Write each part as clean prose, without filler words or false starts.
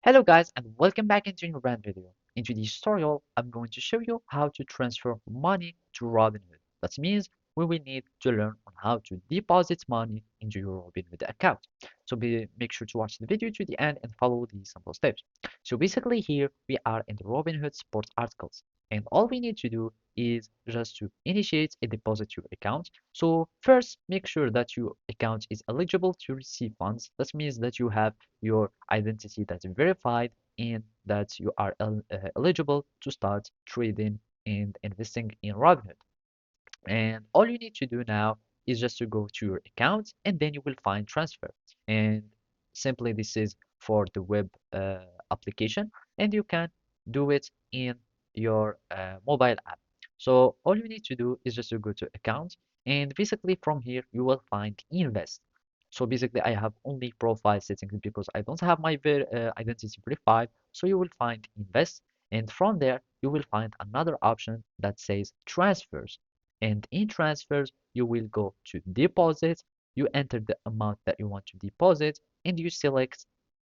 Hello guys and welcome back into a new brand video. In today's tutorial, I'm going to show you how to transfer money to Robinhood. That means we will need to learn on how to deposit money into your Robinhood account. Make sure to watch the video to the end and follow these simple steps. So basically here we are in the Robinhood sports articles and all we need to do is just to initiate a deposit to your account. So first make sure that your account is eligible to receive funds. That means that you have your identity that's verified and that you are eligible to start trading and investing in Robinhood. And all you need to do now is just to go to your account and then you will find transfer. And simply this is for the web application and you can do it in your mobile app. So all you need to do is just to go to account and basically from here you will find invest. So basically I have only profile settings because I don't have my identity verified. So you will find invest and from there you will find another option that says transfers. And in transfers, you will go to deposit, you enter the amount that you want to deposit, and you select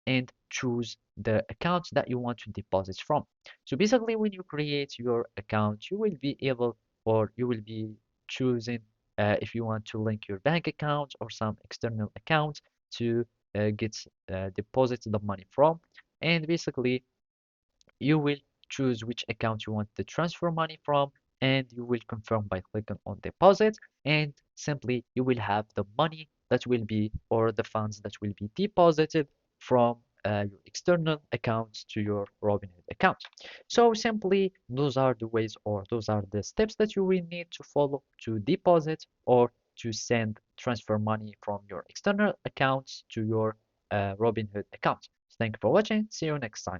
and choose the account that you want to deposit from. So basically, when you create your account, you will be able or you will be choosing if you want to link your bank account or some external account to get deposit the money from. And basically, you will choose which account you want to transfer money from and you will confirm by clicking on deposit and simply you will have the money that will be or the funds that will be deposited from your external account to your Robinhood account. So simply those are the ways or those are the steps that you will need to follow to deposit or to send transfer money from your external accounts to your Robinhood account. Thank you for watching. See you next time.